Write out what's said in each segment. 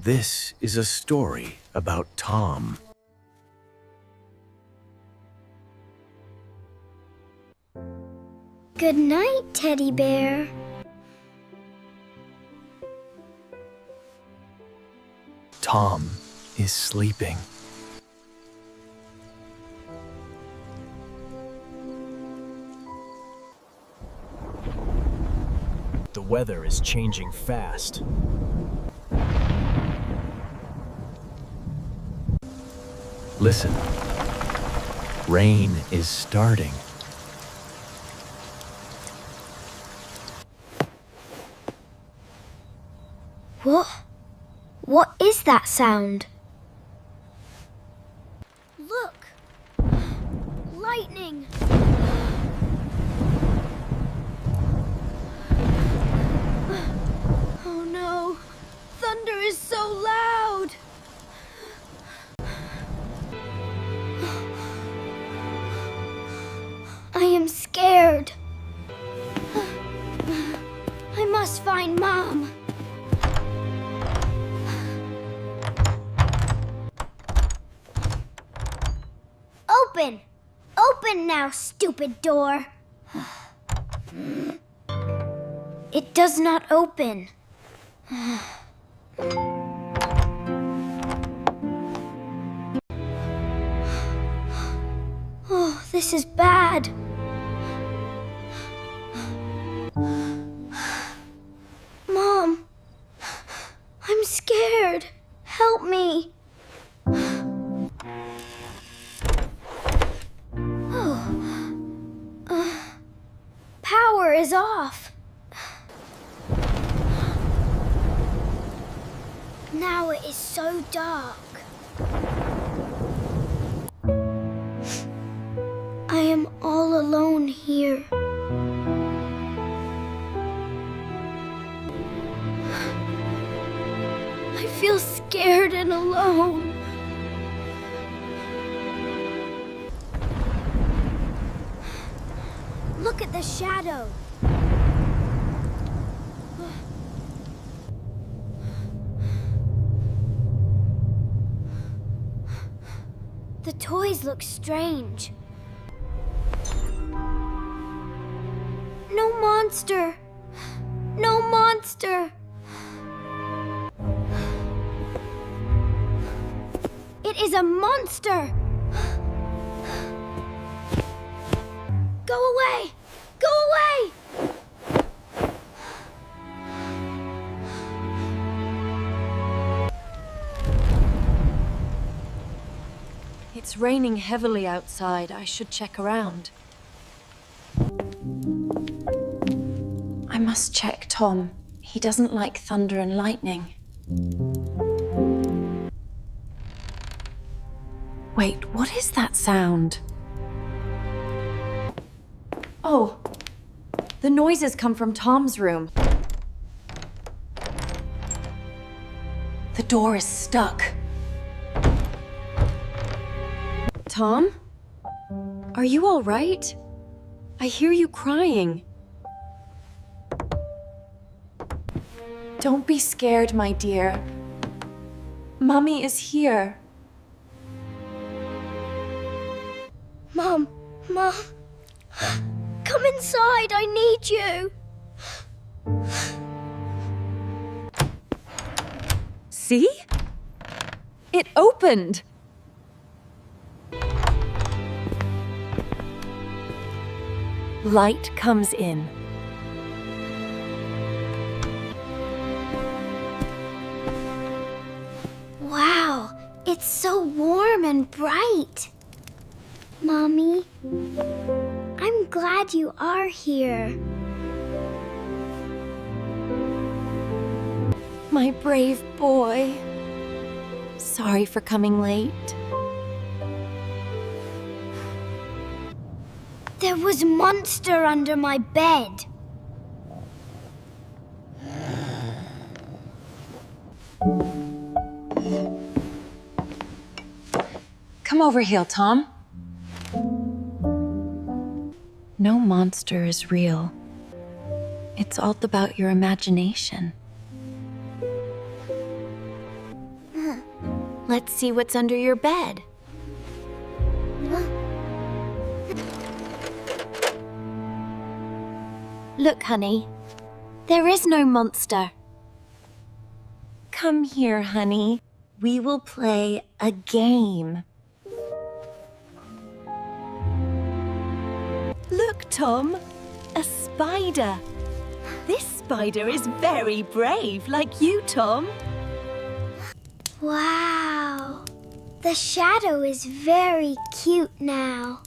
This is a story about Tom. Good night, Teddy Bear. Tom is sleeping. The weather is changing fast. Listen. Rain is starting. What? What is that sound? Look! Lightning! Oh no! Thunder is so loud! I am scared. I must find Mom. Open! Open now, stupid door! It does not open. Oh, this is bad. Mom, I'm scared. Help me. Power is off. Now it is so dark. I am all alone here. I feel scared and alone. Look at the shadow. The toys look strange. No monster! No monster! It is a monster! Go away! Go away! It's raining heavily outside. I should check around. I must check Tom. He doesn't like thunder and lightning. Wait, what is that sound? Oh, the noises come from Tom's room. The door is stuck. Tom? Are you all right? I hear you crying. Don't be scared, my dear. Mommy is here. Mom, come inside, I need you. See? It opened. Light comes in. Wow, it's so warm and bright. Mommy, I'm glad you are here. My brave boy. Sorry for coming late. There was a monster under my bed. Come over here, Tom. No monster is real. It's all about your imagination. Let's see what's under your bed. Look, honey. There is no monster. Come here, honey. We will play a game. Look, Tom. A spider. This spider is very brave, like you, Tom. Wow. The shadow is very cute now.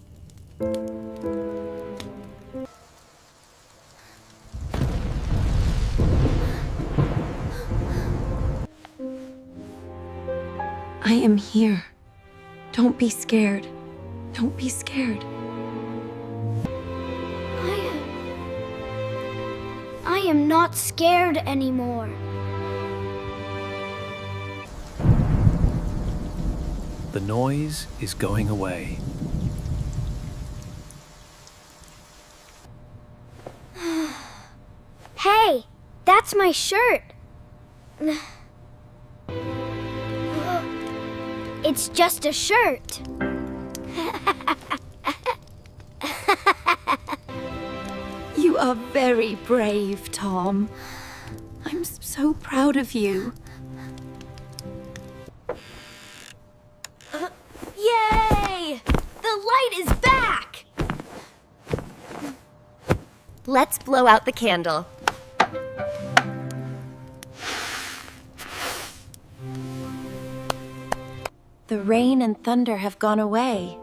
I am here. Don't be scared. Don't be scared. I am not scared anymore. The noise is going away. Hey, that's my shirt. It's just a shirt. You are very brave, Tom. I'm so proud of you. Yay! The light is back! Let's blow out the candle. The rain and thunder have gone away.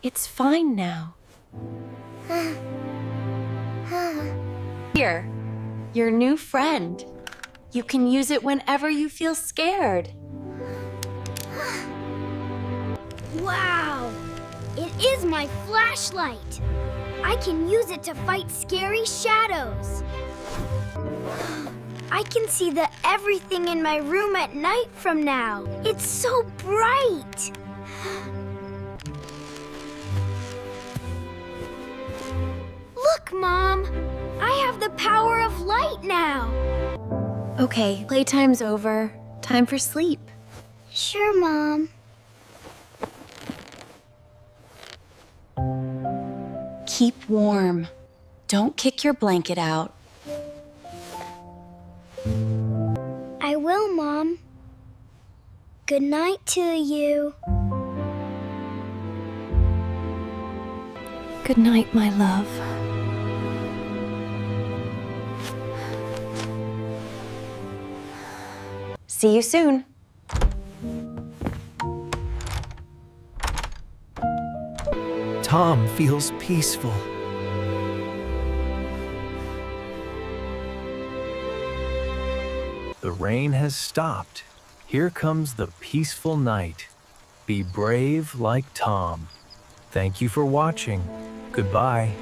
It's fine now. Here, your new friend. You can use it whenever you feel scared. Wow! It is my flashlight. I can use it to fight scary shadows. I can see everything in my room at night from now. It's so bright. Look, Mom. I have the power of light now. Okay, playtime's over. Time for sleep. Sure, Mom. Keep warm. Don't kick your blanket out. I will, Mom. Good night to you. Good night, my love. See you soon. Tom feels peaceful. The rain has stopped. Here comes the peaceful night. Be brave like Tom. Thank you for watching. Goodbye.